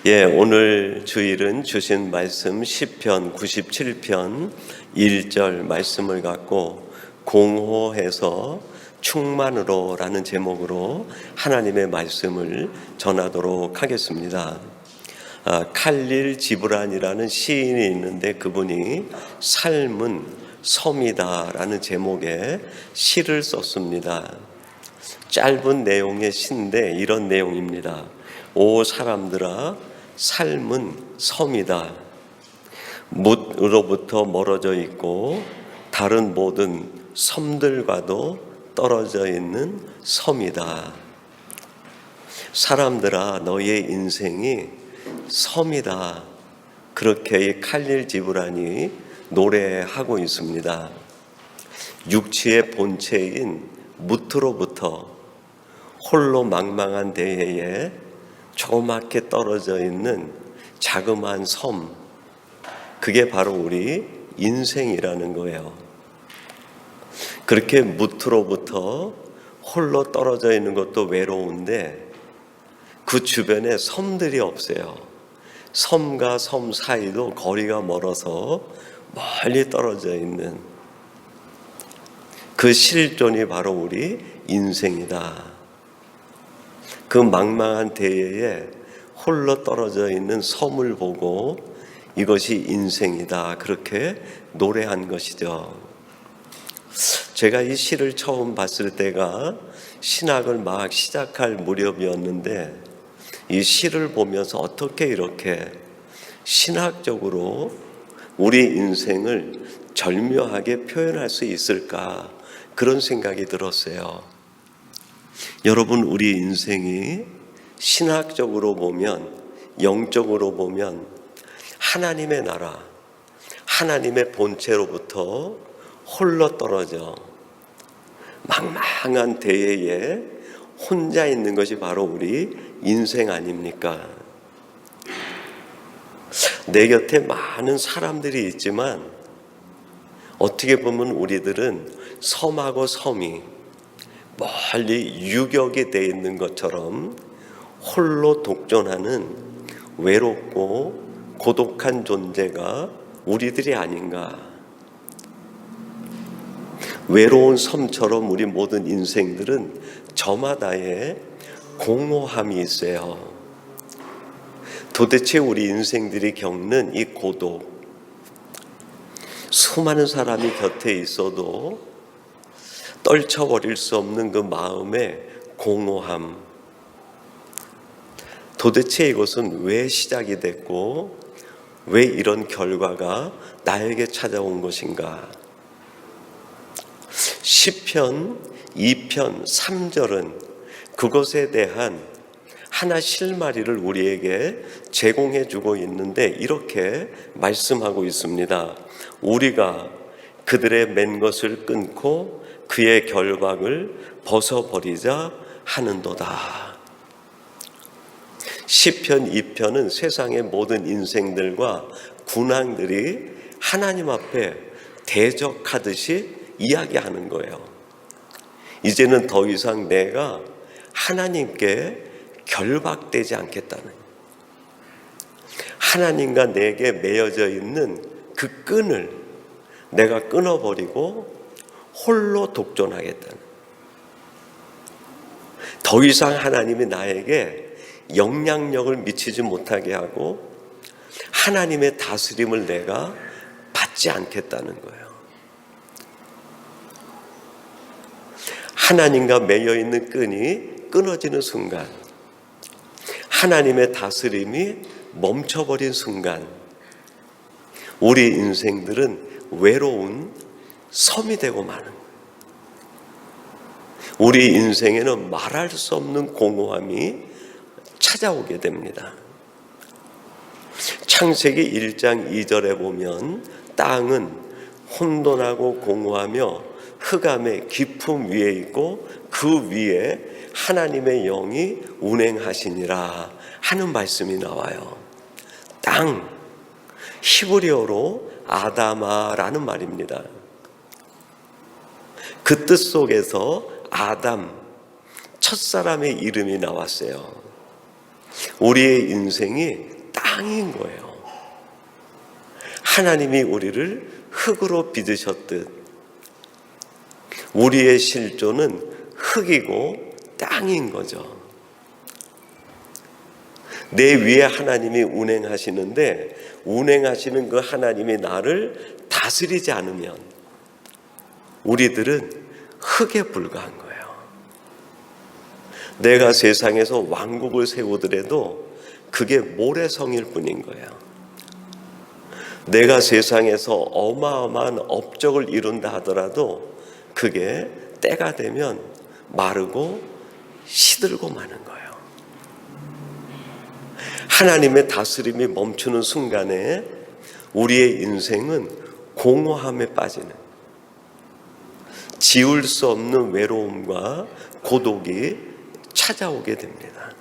오늘 주일은 주신 말씀 시편 97편 1절 말씀을 갖고 공호해서 충만으로 라는 제목으로 하나님의 말씀을 전하도록 하겠습니다. 칼릴 지브란이라는 시인이 있는데 그분이 삶은 섬이다 라는 제목의 시를 썼습니다. 짧은 내용의 시인데 이런 내용입니다. 오 사람들아, 삶은 섬이다. 뭇으로부터 멀어져 있고 다른 모든 섬들과도 떨어져 있는 섬이다. 사람들아, 너의 인생이 섬이다. 그렇게 이 칼릴 지브란이 노래하고 있습니다. 육체의 본체인 뭇으로부터 홀로 망망한 대해에 조그맣게 떨어져 있는 자그마한 섬, 그게 바로 우리 인생이라는 거예요. 그렇게 뭇으로부터 홀로 떨어져 있는 것도 외로운데 그 주변에 섬들이 없어요. 섬과 섬 사이도 거리가 멀어서 멀리 떨어져 있는 그 실존이 바로 우리 인생이다. 그 망망한 대해에 홀로 떨어져 있는 섬을 보고 이것이 인생이다, 그렇게 노래한 것이죠. 제가 이 시를 처음 봤을 때가 신학을 막 시작할 무렵이었는데 이 시를 보면서 어떻게 이렇게 신학적으로 우리 인생을 절묘하게 표현할 수 있을까, 그런 생각이 들었어요. 여러분, 우리 인생이 신학적으로 보면, 영적으로 보면 하나님의 나라, 하나님의 본체로부터 홀로 떨어져 망망한 대해에 혼자 있는 것이 바로 우리 인생 아닙니까? 내 곁에 많은 사람들이 있지만 어떻게 보면 우리들은 섬하고 섬이 멀리 유격이 되어 있는 것처럼 홀로 독존하는 외롭고 고독한 존재가 우리들이 아닌가. 외로운 섬처럼 우리 모든 인생들은 저마다의 공허함이 있어요. 도대체 우리 인생들이 겪는 이 고독, 수많은 사람이 곁에 있어도 떨쳐버릴 수 없는 그 마음의 공허함, 도대체 이것은 왜 시작이 됐고 왜 이런 결과가 나에게 찾아온 것인가? 시편 2편 3절은 그것에 대한 하나 실마리를 우리에게 제공해 주고 있는데 이렇게 말씀하고 있습니다. 우리가 그들의 맨 것을 끊고 그의 결박을 벗어버리자 하는도다. 시편 2편은 세상의 모든 인생들과 군왕들이 하나님 앞에 대적하듯이 이야기하는 거예요. 이제는 더 이상 내가 하나님께 결박되지 않겠다는, 하나님과 내게 매어져 있는 그 끈을 내가 끊어버리고 홀로 독존하겠다는, 더 이상 하나님이 나에게 영향력을 미치지 못하게 하고 하나님의 다스림을 내가 받지 않겠다는 거예요. 하나님과 매여 있는 끈이 끊어지는 순간, 하나님의 다스림이 멈춰버린 순간 우리 인생들은 외로운 섬이 되고 마는 거예요. 우리 인생에는 말할 수 없는 공허함이 찾아오게 됩니다. 창세기 1장 2절에 보면 땅은 혼돈하고 공허하며 흑암의 깊음 위에 있고 그 위에 하나님의 영이 운행하시니라 하는 말씀이 나와요. 땅, 히브리어로 아다마라는 말입니다. 그 뜻 속에서 아담, 첫사람의 이름이 나왔어요. 우리의 인생이 땅인 거예요. 하나님이 우리를 흙으로 빚으셨듯 우리의 실존은 흙이고 땅인 거죠. 내 위에 하나님이 운행하시는데 운행하시는 그 하나님이 나를 다스리지 않으면 우리들은 흙에 불과한 거예요. 내가 세상에서 왕국을 세우더라도 그게 모래성일 뿐인 거예요. 내가 세상에서 어마어마한 업적을 이룬다 하더라도 그게 때가 되면 마르고 시들고 마는 거예요. 하나님의 다스림이 멈추는 순간에 우리의 인생은 공허함에 빠지는, 지울 수 없는 외로움과 고독이 찾아오게 됩니다.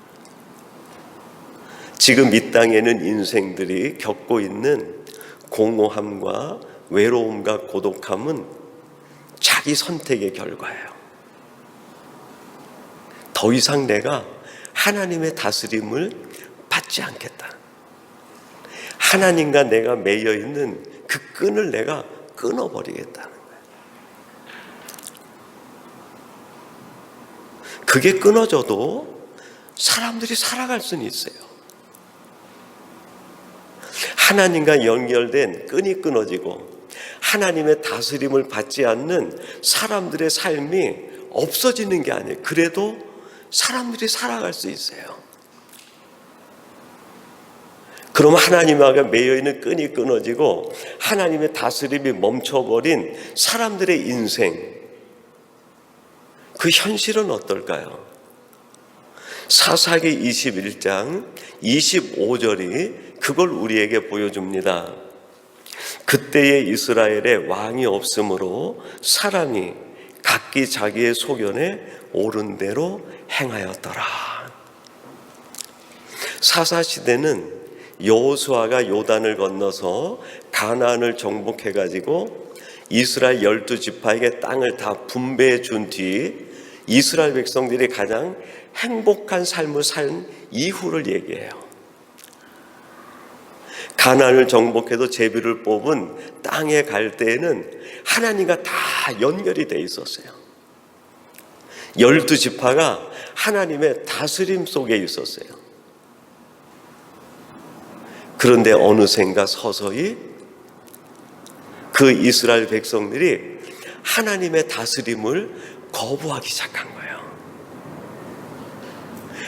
지금 이 땅에는 인생들이 겪고 있는 공허함과 외로움과 고독함은 자기 선택의 결과예요. 더 이상 내가 하나님의 다스림을 받지 않겠다. 하나님과 내가 매여 있는 그 끈을 내가 끊어버리겠다는 거예요. 그게 끊어져도 사람들이 살아갈 수는 있어요. 하나님과 연결된 끈이 끊어지고 하나님의 다스림을 받지 않는 사람들의 삶이 없어지는 게 아니에요. 그래도 사람들이 살아갈 수 있어요. 그럼 하나님과 매여있는 끈이 끊어지고 하나님의 다스림이 멈춰버린 사람들의 인생, 그 현실은 어떨까요? 사사기 21장 25절이 그걸 우리에게 보여줍니다. 그때의 이스라엘에 왕이 없으므로 사람이 각기 자기의 소견에 옳은 대로 행하였더라. 사사시대는 여호수아가 요단을 건너서 가나안을 정복해가지고 이스라엘 12지파에게 땅을 다 분배해 준 뒤 이스라엘 백성들이 가장 행복한 삶을 산 이후를 얘기해요. 가나안을 정복해도 제비를 뽑은 땅에 갈 때에는 하나님과 다 연결이 돼 있었어요. 12지파가 하나님의 다스림 속에 있었어요. 그런데 어느샌가 서서히 그 이스라엘 백성들이 하나님의 다스림을 거부하기 시작한 거예요.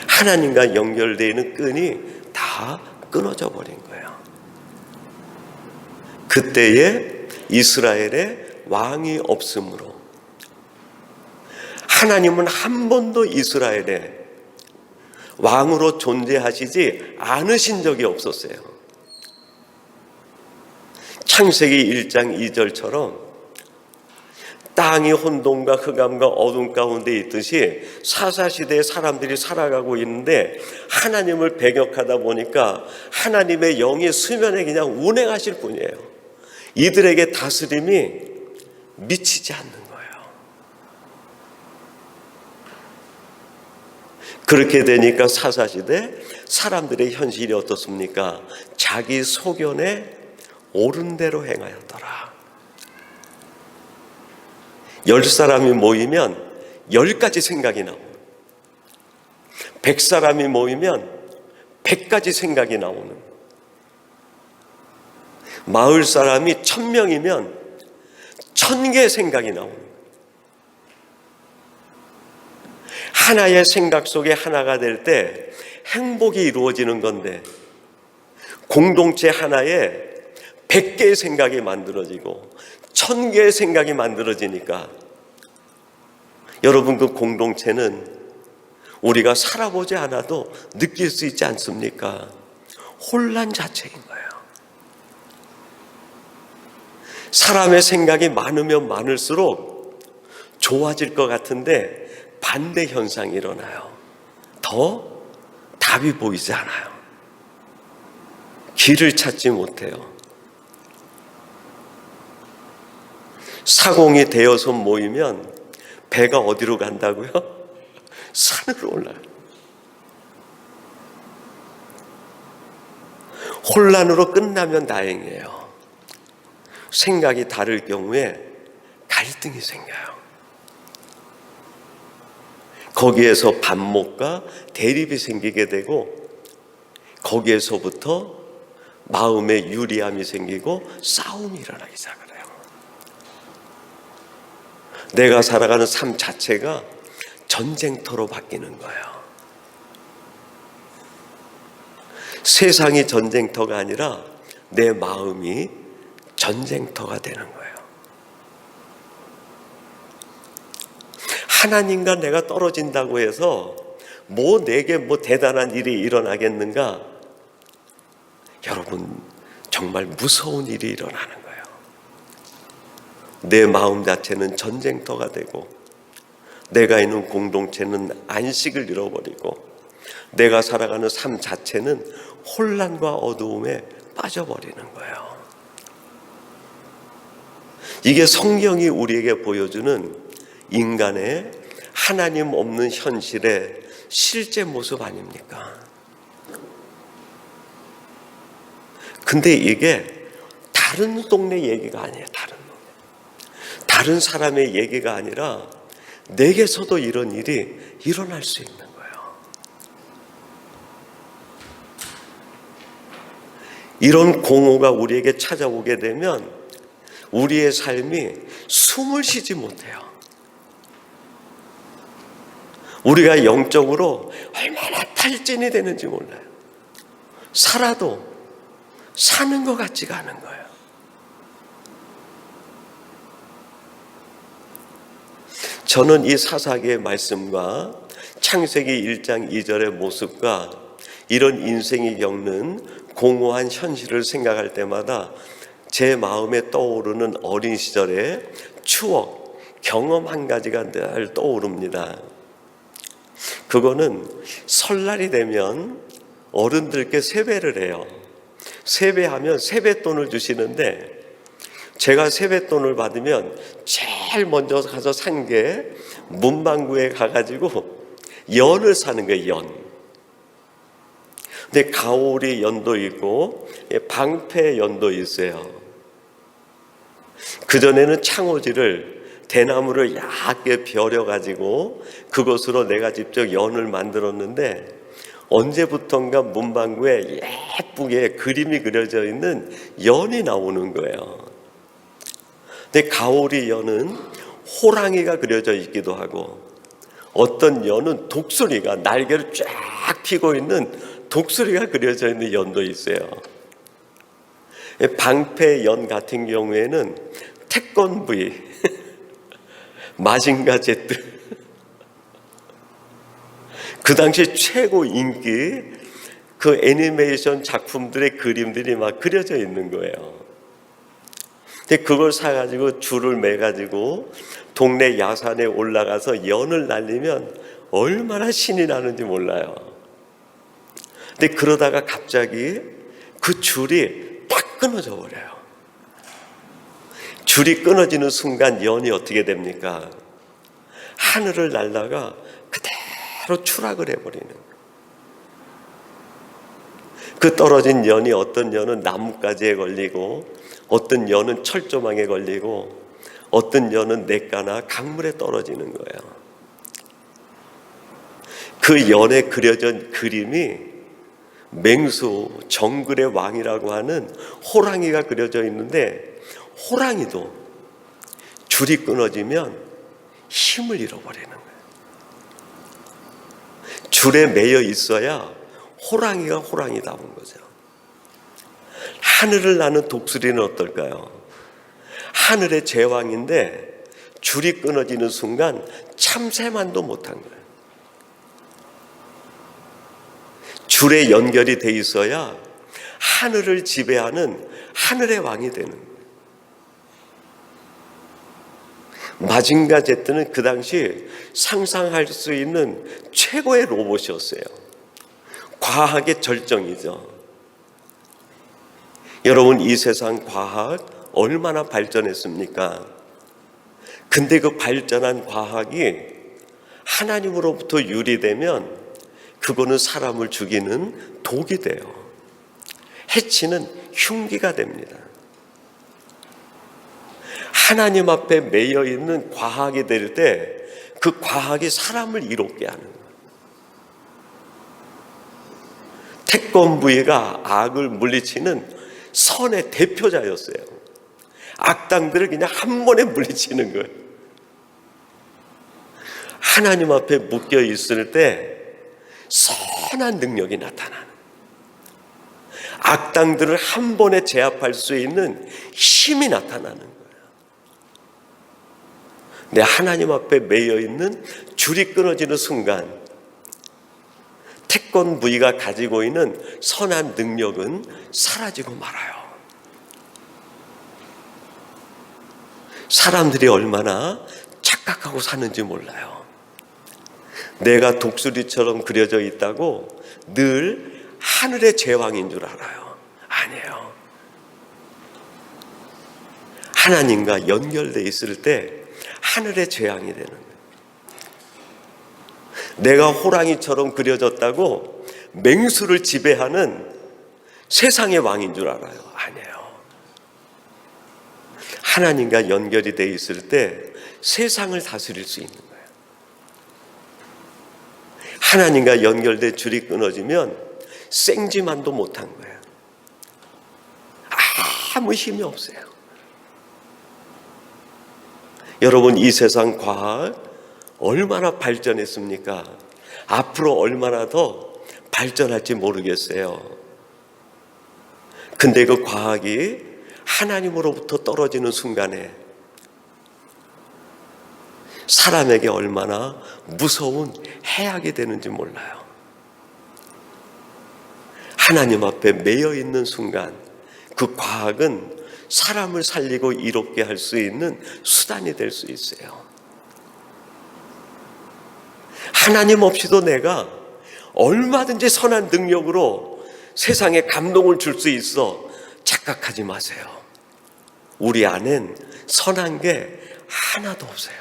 하나님과 연결되어 있는 끈이 다 끊어져 버린 거예요. 그때에 이스라엘에 왕이 없으므로 하나님은 한 번도 이스라엘에 왕으로 존재하시지 않으신 적이 없었어요. 창세기 1장 2절처럼 땅이 혼돈과 흑암과 어둠 가운데 있듯이 사사시대의 사람들이 살아가고 있는데 하나님을 배격하다 보니까 하나님의 영이 수면에 그냥 운행하실 뿐이에요. 이들에게 다스림이 미치지 않는 거예요. 그렇게 되니까 사사시대 사람들의 현실이 어떻습니까? 자기 소견에 옳은 대로 행하였더라. 10사람이 모이면 10가지 생각이 나오고 100사람이 모이면 100가지 생각이 나오는, 마을 사람이 1000명이면 1000개의 생각이 나오는, 하나의 생각 속에 하나가 될 때 행복이 이루어지는 건데 공동체 하나에 100개의 생각이 만들어지고 1000개의 생각이 만들어지니까 여러분, 그 공동체는 우리가 살아보지 않아도 느낄 수 있지 않습니까? 혼란 자체인 거예요. 사람의 생각이 많으면 많을수록 좋아질 것 같은데 반대 현상이 일어나요. 더 답이 보이지 않아요. 길을 찾지 못해요. 사공이 대여섯 모이면 배가 어디로 간다고요? 산으로 올라요. 혼란으로 끝나면 다행이에요. 생각이 다를 경우에 갈등이 생겨요. 거기에서 반목과 대립이 생기게 되고, 거기에서부터 마음의 유리함이 생기고 싸움이 일어나기 시작을 해요. 내가 살아가는 삶 자체가 전쟁터로 바뀌는 거예요. 세상이 전쟁터가 아니라 내 마음이 전쟁터가 되는 거예요. 하나님과 내가 떨어진다고 해서 내게 대단한 일이 일어나겠는가? 여러분, 정말 무서운 일이 일어나는 거예요. 내 마음 자체는 전쟁터가 되고, 내가 있는 공동체는 안식을 잃어버리고, 내가 살아가는 삶 자체는 혼란과 어두움에 빠져버리는 거예요. 이게 성경이 우리에게 보여주는 인간의 하나님 없는 현실의 실제 모습 아닙니까? 근데 이게 다른 동네 얘기가 아니에요. 다른 사람의 얘기가 아니라 내게서도 이런 일이 일어날 수 있는 거예요. 이런 공허가 우리에게 찾아오게 되면 우리의 삶이 숨을 쉬지 못해요. 우리가 영적으로 얼마나 탈진이 되는지 몰라요. 살아도 사는 것 같지가 않은 거예요. 저는 이 사사기의 말씀과 창세기 1장 2절의 모습과 이런 인생이 겪는 공허한 현실을 생각할 때마다 제 마음에 떠오르는 어린 시절의 추억, 경험 한 가지가 늘 떠오릅니다. 그거는 설날이 되면 어른들께 세배를 해요. 세배하면 세뱃돈을 주시는데, 제가 세뱃돈을 받으면 제일 먼저 가서 산 게 문방구에 가가지고 연을 사는 거예요. 연. 근데 가오리 연도 있고 방패 연도 있어요. 그전에는 창호지를, 대나무를 얇게 벼려가지고 그것으로 내가 직접 연을 만들었는데, 언제부턴가 문방구에 예쁘게 그림이 그려져 있는 연이 나오는 거예요. 근데 가오리 연은 호랑이가 그려져 있기도 하고, 어떤 연은 독수리가 날개를 쫙 펴고 있는 독수리가 그려져 있는 연도 있어요. 방패 연 같은 경우에는 태권브이, 마징가 제트, 그 당시 최고 인기 그 애니메이션 작품들의 그림들이 막 그려져 있는 거예요. 근데 그걸 사가지고 줄을 매가지고 동네 야산에 올라가서 연을 날리면 얼마나 신이 나는지 몰라요. 근데 그러다가 갑자기 그 줄이 딱 끊어져 버려요. 줄이 끊어지는 순간 연이 어떻게 됩니까? 하늘을 날다가 그대로 추락을 해버리는 거예요. 그 떨어진 연이, 어떤 연은 나뭇가지에 걸리고, 어떤 연은 철조망에 걸리고, 어떤 연은 냇가나 강물에 떨어지는 거예요. 그 연에 그려진 그림이 맹수, 정글의 왕이라고 하는 호랑이가 그려져 있는데, 호랑이도 줄이 끊어지면 힘을 잃어버리는 거예요. 줄에 매여 있어야 호랑이가 호랑이다운 거죠. 하늘을 나는 독수리는 어떨까요? 하늘의 제왕인데 줄이 끊어지는 순간 참새만도 못한 거예요. 줄에 연결이 돼 있어야 하늘을 지배하는 하늘의 왕이 되는 거예요. 마징가 제트는 그 당시 상상할 수 있는 최고의 로봇이었어요. 과학의 절정이죠. 여러분, 이 세상 과학 얼마나 발전했습니까? 근데 그 발전한 과학이 하나님으로부터 유리되면 그거는 사람을 죽이는 독이 돼요. 해치는 흉기가 됩니다. 하나님 앞에 매여 있는 과학이 될 때 그 과학이 사람을 이롭게 하는 거예요. 태권브이가 악을 물리치는 선의 대표자였어요. 악당들을 그냥 한 번에 물리치는 거예요. 하나님 앞에 묶여 있을 때 선한 능력이 나타나는, 악당들을 한 번에 제압할 수 있는 힘이 나타나는 거예요. 내 하나님 앞에 매여 있는 줄이 끊어지는 순간 태권브이가 가지고 있는 선한 능력은 사라지고 말아요. 사람들이 얼마나 착각하고 사는지 몰라요. 내가 독수리처럼 그려져 있다고 늘 하늘의 제왕인 줄 알아요. 아니에요. 하나님과 연결되어 있을 때 하늘의 재앙이 되는 거예요. 내가 호랑이처럼 그려졌다고 맹수를 지배하는 세상의 왕인 줄 알아요. 아니에요. 하나님과 연결이 되어 있을 때 세상을 다스릴 수 있는 거예요. 하나님과 연결된 줄이 끊어지면 생지만도 못한 거예요. 아무 힘이 없어요. 여러분, 이 세상 과학 얼마나 발전했습니까? 앞으로 얼마나 더 발전할지 모르겠어요. 근데 그 과학이 하나님으로부터 떨어지는 순간에 사람에게 얼마나 무서운 해악이 되는지 몰라요. 하나님 앞에 매여 있는 순간 그 과학은 사람을 살리고 이롭게 할 수 있는 수단이 될 수 있어요. 하나님 없이도 내가 얼마든지 선한 능력으로 세상에 감동을 줄 수 있어 착각하지 마세요. 우리 안엔 선한 게 하나도 없어요.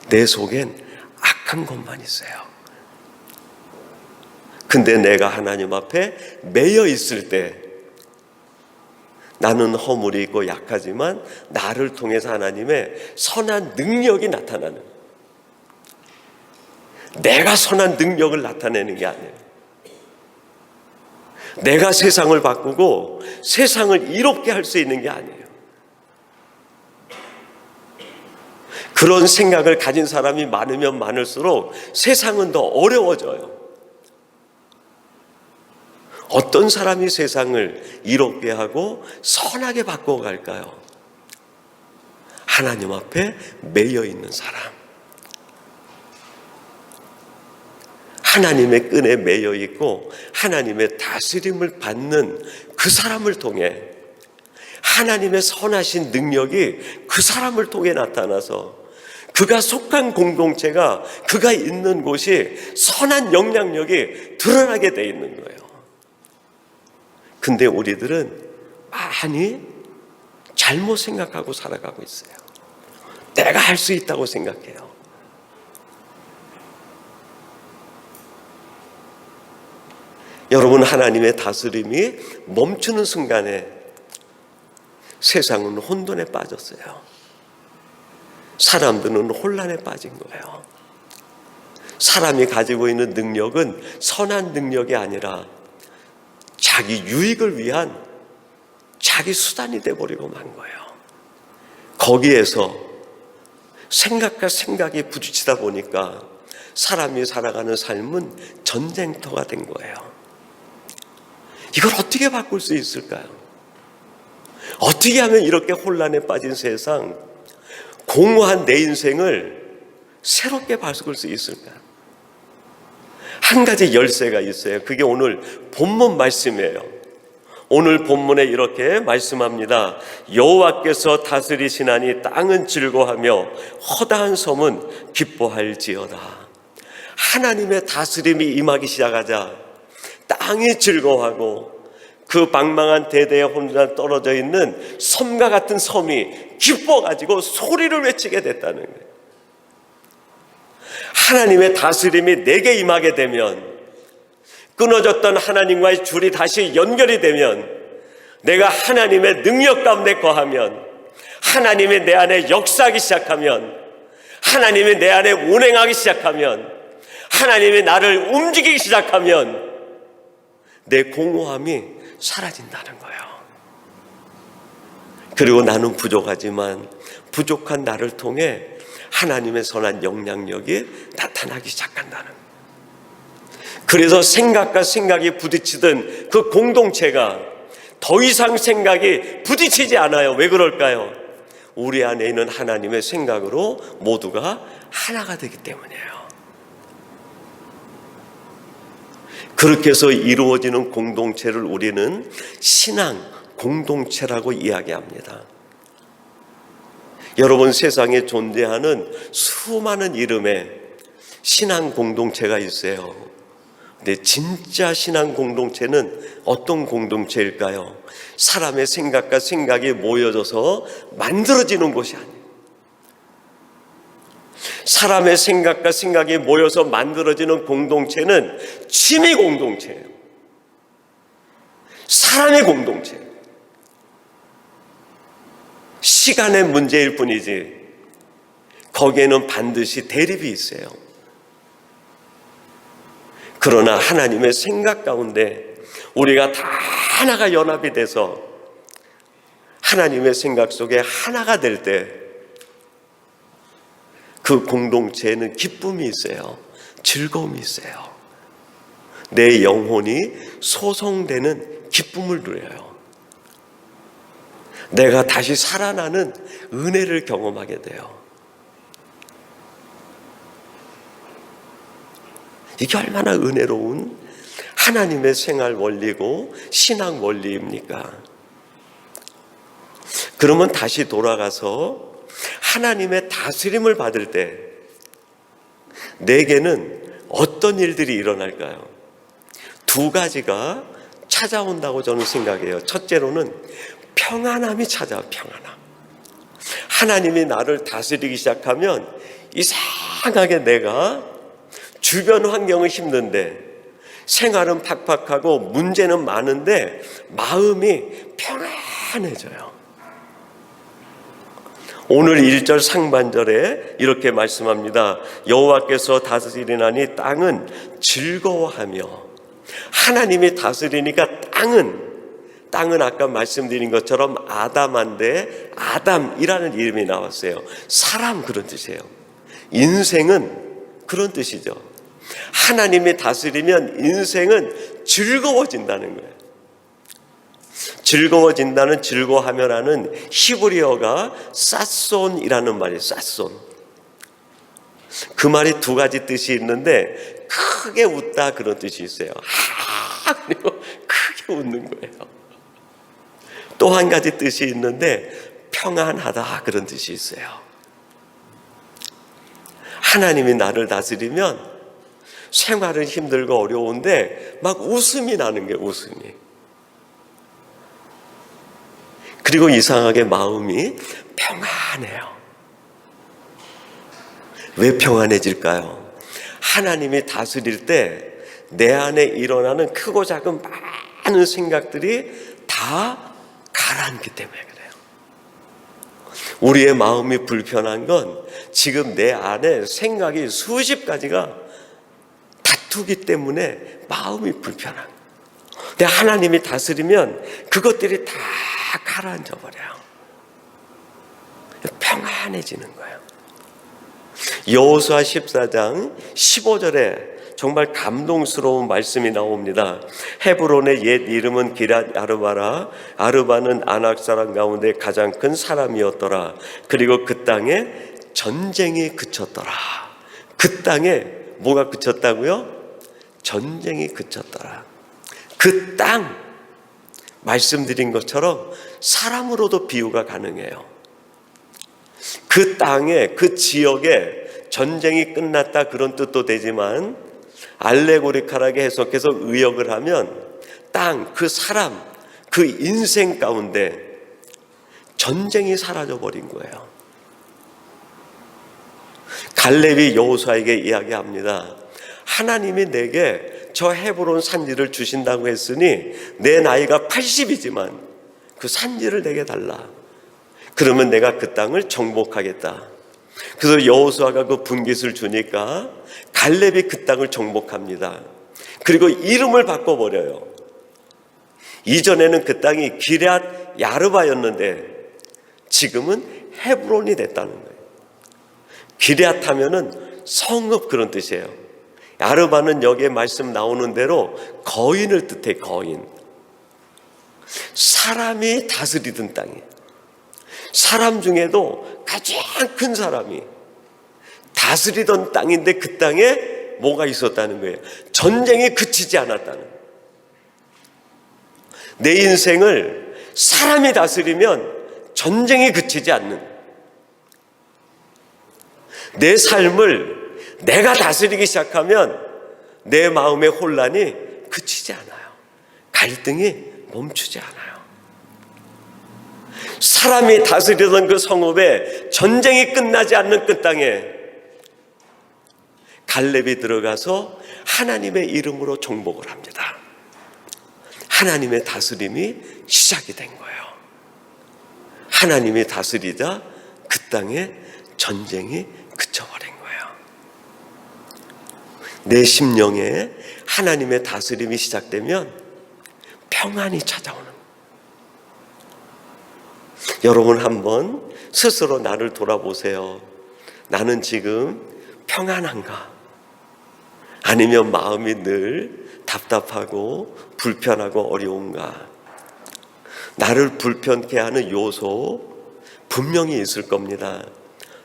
내 속엔 악한 것만 있어요. 근데 내가 하나님 앞에 매여 있을 때 나는 허물이 있고 약하지만 나를 통해서 하나님의 선한 능력이 나타나는, 내가 선한 능력을 나타내는 게 아니에요. 내가 세상을 바꾸고 세상을 이롭게 할 수 있는 게 아니에요. 그런 생각을 가진 사람이 많으면 많을수록 세상은 더 어려워져요. 어떤 사람이 세상을 이롭게 하고 선하게 바꿔갈까요? 하나님 앞에 매여 있는 사람, 하나님의 끈에 매여 있고 하나님의 다스림을 받는 그 사람을 통해 하나님의 선하신 능력이 그 사람을 통해 나타나서 그가 속한 공동체가, 그가 있는 곳이 선한 영향력이 드러나게 돼 있는 거예요. 근데 우리들은 많이 잘못 생각하고 살아가고 있어요. 내가 할 수 있다고 생각해요. 여러분, 하나님의 다스림이 멈추는 순간에 세상은 혼돈에 빠졌어요. 사람들은 혼란에 빠진 거예요. 사람이 가지고 있는 능력은 선한 능력이 아니라 자기 유익을 위한 자기 수단이 돼버리고 만 거예요. 거기에서 생각과 생각이 부딪히다 보니까 사람이 살아가는 삶은 전쟁터가 된 거예요. 이걸 어떻게 바꿀 수 있을까요? 어떻게 하면 이렇게 혼란에 빠진 세상, 공허한 내 인생을 새롭게 바꿀 수 있을까요? 한 가지 열쇠가 있어요. 그게 오늘 본문 말씀이에요. 오늘 본문에 이렇게 말씀합니다. 여호와께서 다스리시나니 땅은 즐거워하며 허다한 섬은 기뻐할지어다. 하나님의 다스림이 임하기 시작하자 땅이 즐거워하고 그 방망한 대대에 혼자 떨어져 있는 섬과 같은 섬이 기뻐가지고 소리를 외치게 됐다는 거예요. 하나님의 다스림이 내게 임하게 되면 끊어졌던 하나님과의 줄이 다시 연결이 되면, 내가 하나님의 능력 가운데 거하면, 하나님이 내 안에 역사하기 시작하면, 하나님이 내 안에 운행하기 시작하면, 하나님이 나를 움직이기 시작하면 내 공허함이 사라진다는 거예요. 그리고 나는 부족하지만 부족한 나를 통해 하나님의 선한 영향력이 나타나기 시작한다는 거예요. 그래서 생각과 생각이 부딪히던 그 공동체가 더 이상 생각이 부딪히지 않아요. 왜 그럴까요? 우리 안에 있는 하나님의 생각으로 모두가 하나가 되기 때문이에요. 그렇게 해서 이루어지는 공동체를 우리는 신앙 공동체라고 이야기합니다. 여러분, 세상에 존재하는 수많은 이름의 신앙 공동체가 있어요. 근데 진짜 신앙 공동체는 어떤 공동체일까요? 사람의 생각과 생각이 모여져서 만들어지는 것이 아니에요. 사람의 생각과 생각이 모여서 만들어지는 공동체는 취미 공동체예요. 사람의 공동체예요. 시간의 문제일 뿐이지 거기에는 반드시 대립이 있어요. 그러나 하나님의 생각 가운데 우리가 다 하나가 연합이 돼서 하나님의 생각 속에 하나가 될 때 그 공동체에는 기쁨이 있어요. 즐거움이 있어요. 내 영혼이 소송되는 기쁨을 누려요. 내가 다시 살아나는 은혜를 경험하게 돼요. 이게 얼마나 은혜로운 하나님의 생활 원리고 신앙 원리입니까? 그러면 다시 돌아가서 하나님의 다스림을 받을 때 내게는 어떤 일들이 일어날까요? 두 가지가 찾아온다고 저는 생각해요. 첫째로는 평안함이 찾아와. 평안함. 하나님이 나를 다스리기 시작하면 이상하게 내가 주변 환경은 힘든데 생활은 팍팍하고 문제는 많은데 마음이 평안해져요. 오늘 1절 상반절에 이렇게 말씀합니다. 여호와께서 다스리나니 땅은 즐거워하며. 하나님이 다스리니까 땅은 아까 말씀드린 것처럼 아담한데 아담이라는 이름이 나왔어요. 사람 그런 뜻이에요. 인생은 그런 뜻이죠. 하나님이 다스리면 인생은 즐거워진다는 거예요. 즐거워진다는, 즐거워하며라는 히브리어가 사손이라는 말이에요. 사손. 그 말이 두 가지 뜻이 있는데 크게 웃다 그런 뜻이 있어요. 그리고 크게 웃는 거예요. 또 한 가지 뜻이 있는데 평안하다 그런 뜻이 있어요. 하나님이 나를 다스리면 생활은 힘들고 어려운데 막 웃음이 나는 거예요. 웃음이. 그리고 이상하게 마음이 평안해요. 왜 평안해질까요? 하나님이 다스릴 때 내 안에 일어나는 크고 작은 많은 생각들이 다 가라앉기 때문에 그래요. 우리의 마음이 불편한 건 지금 내 안에 생각이 수십 가지가 다투기 때문에 마음이 불편한 거예요. 근데 하나님이 다스리면 그것들이 다 가라앉아 버려요. 평안해지는 거예요. 여호수아 14장 15절에 정말 감동스러운 말씀이 나옵니다. 헤브론의 옛 이름은 기럇 아르바라. 아르바는 아낙 사람 가운데 가장 큰 사람이었더라. 그리고 그 땅에 전쟁이 그쳤더라. 그 땅에 뭐가 그쳤다고요? 전쟁이 그쳤더라. 그 땅, 말씀드린 것처럼 사람으로도 비유가 가능해요. 그 땅에, 그 지역에 전쟁이 끝났다 그런 뜻도 되지만 알레고리컬하게 해석해서 의역을 하면 땅, 그 사람, 그 인생 가운데 전쟁이 사라져버린 거예요. 갈렙이 여호수아에게 이야기합니다. 하나님이 내게 저 헤브론 산지를 주신다고 했으니 내 나이가 80이지만 그 산지를 내게 달라. 그러면 내가 그 땅을 정복하겠다. 그래서 여호수아가 그 분깃을 주니까 갈렙이 그 땅을 정복합니다. 그리고 이름을 바꿔버려요. 이전에는 그 땅이 기럇 야르바였는데 지금은 헤브론이 됐다는 거예요. 기럇 하면은 성읍 그런 뜻이에요. 야르바는 여기에 말씀 나오는 대로 거인을 뜻해. 거인. 사람이 다스리던 땅이에요. 사람 중에도 가장 큰 사람이 다스리던 땅인데 그 땅에 뭐가 있었다는 거예요? 전쟁이 그치지 않았다는 거예요. 내 인생을 사람이 다스리면 전쟁이 그치지 않는, 내 삶을 내가 다스리기 시작하면 내 마음의 혼란이 그치지 않아요. 갈등이 멈추지 않아요. 사람이 다스리던 그 성읍에 전쟁이 끝나지 않는 그 땅에 갈렙이 들어가서 하나님의 이름으로 정복을 합니다. 하나님의 다스림이 시작이 된 거예요. 하나님이 다스리자 그 땅에 전쟁이 그쳐버린 거예요. 내 심령에 하나님의 다스림이 시작되면 평안이 찾아오는 거예요. 여러분 한번 스스로 나를 돌아보세요. 나는 지금 평안한가? 아니면 마음이 늘 답답하고 불편하고 어려운가? 나를 불편케 하는 요소 분명히 있을 겁니다.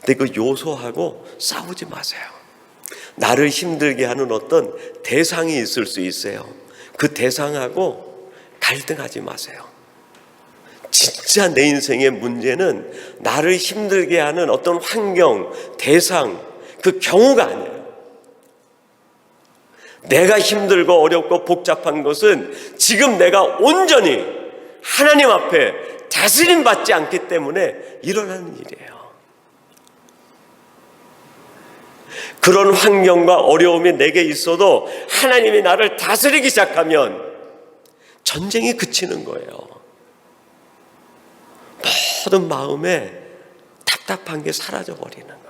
근데 그 요소하고 싸우지 마세요. 나를 힘들게 하는 어떤 대상이 있을 수 있어요. 그 대상하고 갈등하지 마세요. 진짜 내 인생의 문제는 나를 힘들게 하는 어떤 환경, 대상, 그 경우가 아니에요. 내가 힘들고 어렵고 복잡한 것은 지금 내가 온전히 하나님 앞에 다스림 받지 않기 때문에 일어나는 일이에요. 그런 환경과 어려움이 내게 있어도 하나님이 나를 다스리기 시작하면 전쟁이 그치는 거예요. 모든 마음에 답답한 게 사라져 버리는 거예요.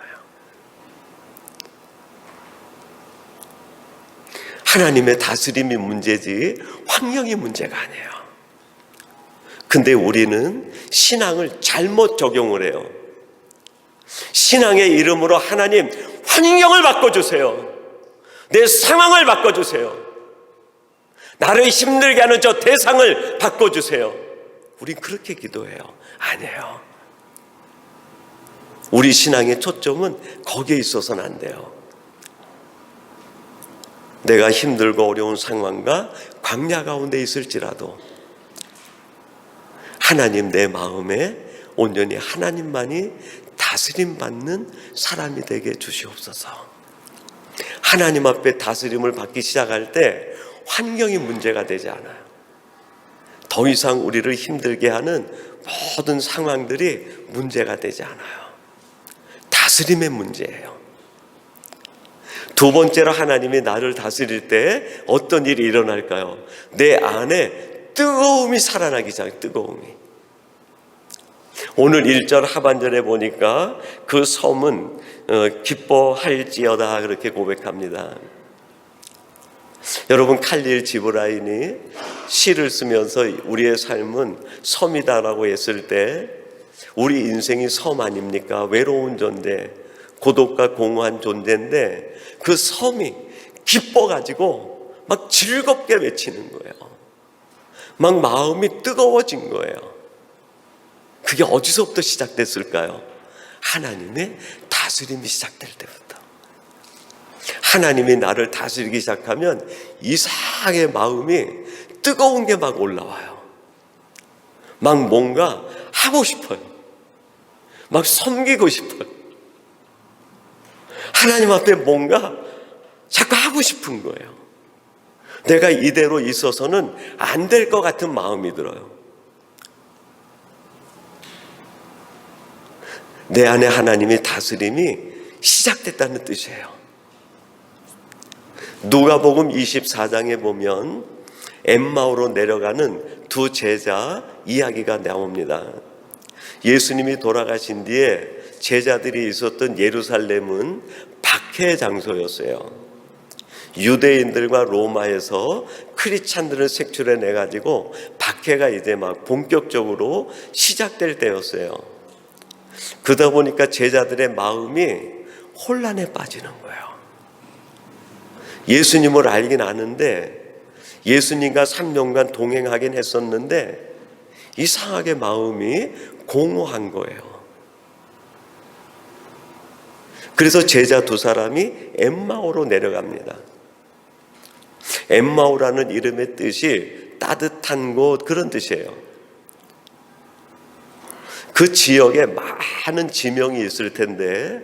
하나님의 다스림이 문제지 환경이 문제가 아니에요. 근데 우리는 신앙을 잘못 적용을 해요. 신앙의 이름으로 하나님 환경을 바꿔주세요. 내 상황을 바꿔주세요. 나를 힘들게 하는 저 대상을 바꿔주세요. 우린 그렇게 기도해요. 아니에요. 우리 신앙의 초점은 거기에 있어서는 안 돼요. 내가 힘들고 어려운 상황과 광야 가운데 있을지라도 하나님 내 마음에 온전히 하나님만이 다스림 받는 사람이 되게 주시옵소서. 하나님 앞에 다스림을 받기 시작할 때 환경이 문제가 되지 않아요. 더 이상 우리를 힘들게 하는 모든 상황들이 문제가 되지 않아요. 다스림의 문제예요. 두 번째로 하나님이 나를 다스릴 때 어떤 일이 일어날까요? 내 안에 뜨거움이 살아나기 시작해요. 뜨거움이. 오늘 1절 하반절에 보니까 그 섬은 기뻐할지어다 그렇게 고백합니다. 여러분 칼릴 지브라인이 시를 쓰면서 우리의 삶은 섬이다라고 했을 때 우리 인생이 섬 아닙니까? 외로운 존재, 고독과 공허한 존재인데 그 섬이 기뻐가지고 막 즐겁게 외치는 거예요. 막 마음이 뜨거워진 거예요. 그게 어디서부터 시작됐을까요? 하나님의 다스림이 시작될 때부터. 하나님이 나를 다스리기 시작하면 이상하게 마음이 뜨거운 게 막 올라와요. 막 뭔가 하고 싶어요. 막 섬기고 싶어요. 하나님 앞에 뭔가 자꾸 하고 싶은 거예요. 내가 이대로 있어서는 안 될 것 같은 마음이 들어요. 내 안에 하나님의 다스림이 시작됐다는 뜻이에요. 누가복음 24장에 보면 엠마오로 내려가는 두 제자 이야기가 나옵니다. 예수님이 돌아가신 뒤에 제자들이 있었던 예루살렘은 박해의 장소였어요. 유대인들과 로마에서 크리스찬들을 색출해내 가지고 박해가 이제 막 본격적으로 시작될 때였어요. 그러다 보니까 제자들의 마음이 혼란에 빠지는 거예요. 예수님을 알긴 아는데, 예수님과 3년간 동행하긴 했었는데 이상하게 마음이 공허한 거예요. 그래서 제자 두 사람이 엠마오로 내려갑니다. 엠마오라는 이름의 뜻이 따뜻한 곳, 그런 뜻이에요. 그 지역에 많은 지명이 있을 텐데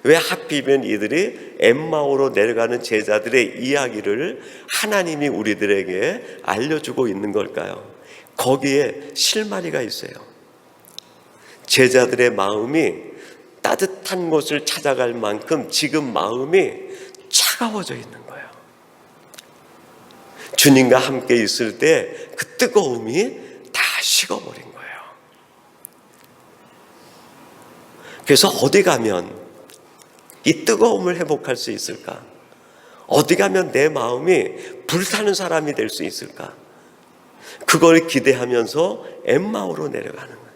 왜 하필이면 이들이 엠마오로 내려가는 제자들의 이야기를 하나님이 우리들에게 알려주고 있는 걸까요? 거기에 실마리가 있어요. 제자들의 마음이 따뜻한 곳을 찾아갈 만큼 지금 마음이 차가워져 있는 거예요. 주님과 함께 있을 때 그 뜨거움이 다 식어버린 거예요. 그래서 어디 가면 이 뜨거움을 회복할 수 있을까? 어디 가면 내 마음이 불타는 사람이 될 수 있을까? 그걸 기대하면서 엠마오로 내려가는 거예요.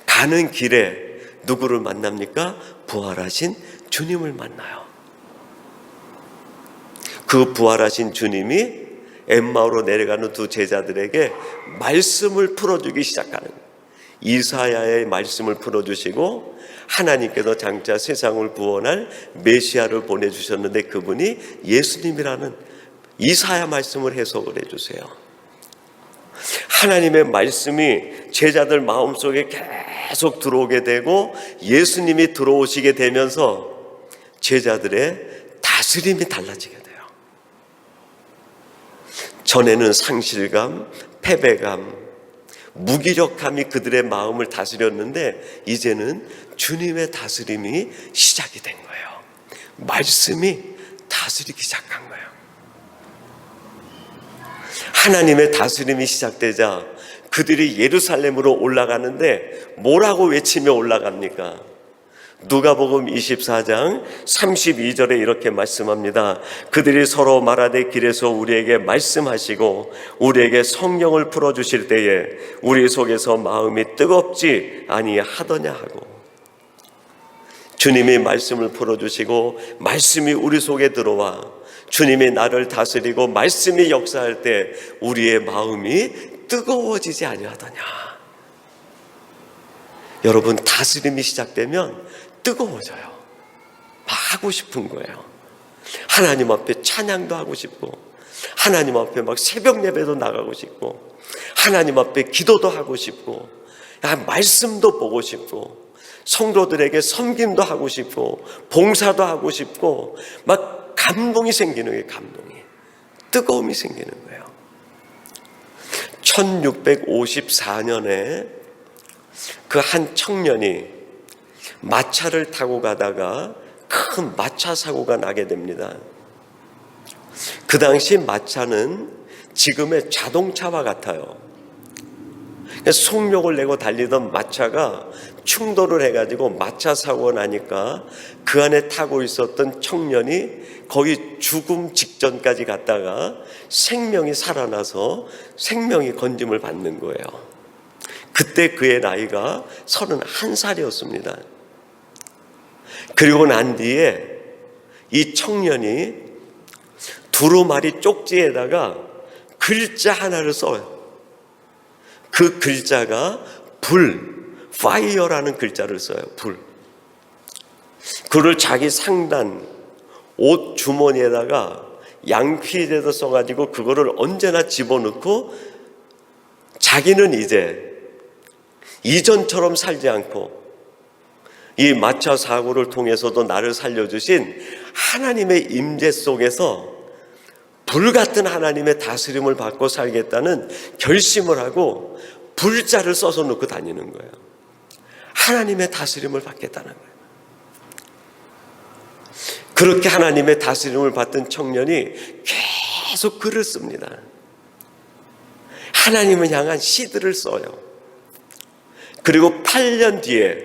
가는 길에 누구를 만납니까? 부활하신 주님을 만나요. 그 부활하신 주님이 엠마오로 내려가는 두 제자들에게 말씀을 풀어주기 시작하는 거예요. 이사야의 말씀을 풀어주시고 하나님께서 장차 세상을 구원할 메시아를 보내주셨는데 그분이 예수님이라는 이사야 말씀을 해석을 해주세요. 하나님의 말씀이 제자들 마음속에 계속 들어오게 되고 예수님이 들어오시게 되면서 제자들의 다스림이 달라지게 돼요. 전에는 상실감, 패배감, 무기력함이 그들의 마음을 다스렸는데 이제는 주님의 다스림이 시작이 된 거예요. 말씀이 다스리기 시작한 거예요. 하나님의 다스림이 시작되자 그들이 예루살렘으로 올라가는데 뭐라고 외치며 올라갑니까? 누가복음 24장 32절에 이렇게 말씀합니다. 그들이 서로 말하되 길에서 우리에게 말씀하시고 우리에게 성령을 풀어주실 때에 우리 속에서 마음이 뜨겁지 아니하더냐 하고, 주님이 말씀을 풀어주시고 말씀이 우리 속에 들어와 주님이 나를 다스리고 말씀이 역사할 때 우리의 마음이 뜨거워지지 아니하더냐. 여러분, 다스림이 시작되면 뜨거워져요. 막 하고 싶은 거예요. 하나님 앞에 찬양도 하고 싶고 하나님 앞에 막 새벽 예배도 나가고 싶고 하나님 앞에 기도도 하고 싶고 말씀도 보고 싶고 성도들에게 섬김도 하고 싶고 봉사도 하고 싶고 막 감동이 생기는 거예요. 감동이, 뜨거움이 생기는 거예요. 1654년에 그 한 청년이 마차를 타고 가다가 큰 마차 사고가 나게 됩니다. 그 당시 마차는 지금의 자동차와 같아요. 속력을 내고 달리던 마차가 충돌을 해가지고 마차 사고가 나니까 그 안에 타고 있었던 청년이 거의 죽음 직전까지 갔다가 생명이 살아나서 생명이 건짐을 받는 거예요. 그때 그의 나이가 31살이었습니다. 그리고 난 뒤에 이 청년이 두루마리 쪽지에다가 글자 하나를 써요. 그 글자가 불, 파이어라는 글자를 써요. 불. 그를 자기 상단 옷 주머니에다가 양피지에다 써가지고 그거를 언제나 집어넣고 자기는 이제 이전처럼 살지 않고 이 마차 사고를 통해서도 나를 살려주신 하나님의 임재 속에서 불같은 하나님의 다스림을 받고 살겠다는 결심을 하고 불자를 써서 놓고 다니는 거예요. 하나님의 다스림을 받겠다는 거예요. 그렇게 하나님의 다스림을 받던 청년이 계속 글을 씁니다. 하나님을 향한 시들을 써요. 그리고 8년 뒤에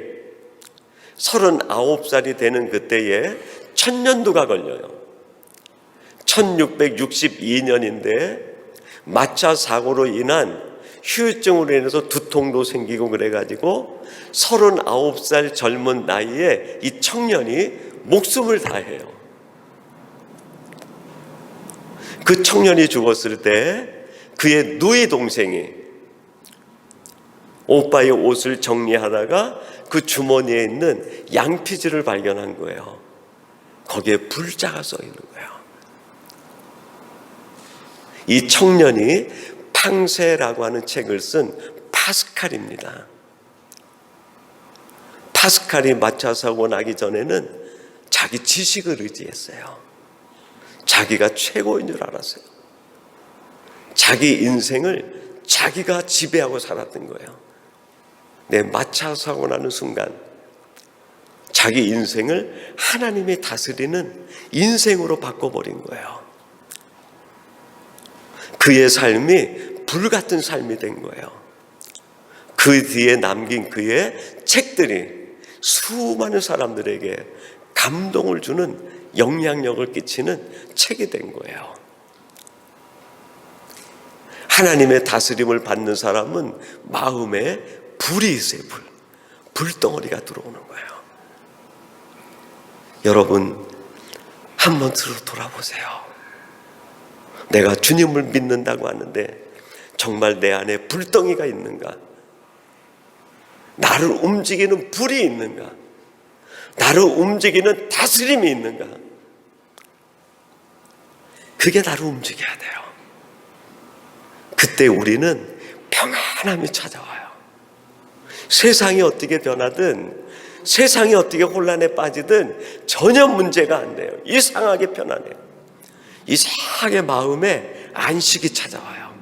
39살이 되는 그때에 천년두가 걸려요. 1662년인데 마차 사고로 인한 휴유증으로 인해서 두통도 생기고 그래가지고 39살 젊은 나이에 이 청년이 목숨을 다해요. 그 청년이 죽었을 때 그의 누이 동생이 오빠의 옷을 정리하다가 그 주머니에 있는 양피지를 발견한 거예요. 거기에 불자가 써 있는 거예요. 이 청년이 팡세라고 하는 책을 쓴 파스칼입니다. 파스칼이 마차 사고 나기 전에는 자기 지식을 의지했어요. 자기가 최고인 줄 알았어요. 자기 인생을 자기가 지배하고 살았던 거예요. 내 마차 사고 나는 순간 자기 인생을 하나님이 다스리는 인생으로 바꿔버린 거예요. 그의 삶이 불같은 삶이 된 거예요. 그 뒤에 남긴 그의 책들이 수많은 사람들에게 감동을 주는 영향력을 끼치는 책이 된 거예요. 하나님의 다스림을 받는 사람은 마음에 불이 있어요. 불덩어리가 들어오는 거예요. 여러분, 한번 돌아보세요. 내가 주님을 믿는다고 하는데 정말 내 안에 불덩이가 있는가? 나를 움직이는 불이 있는가? 나를 움직이는 다스림이 있는가? 그게 나를 움직여야 돼요. 그때 우리는 평안함이 찾아와요. 세상이 어떻게 변하든, 세상이 어떻게 혼란에 빠지든 전혀 문제가 안 돼요. 이상하게 편안해요. 이상하게 마음에 안식이 찾아와요.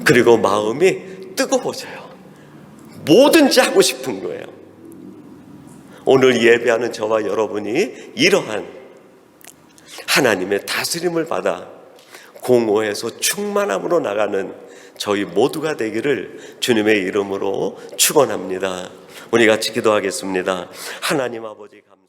그리고 마음이 뜨거워져요. 뭐든지 하고 싶은 거예요. 오늘 예배하는 저와 여러분이 이러한 하나님의 다스림을 받아 공허해서 충만함으로 나가는 저희 모두가 되기를 주님의 이름으로 축원합니다. 우리 같이 기도하겠습니다. 하나님 아버지 감사합니다.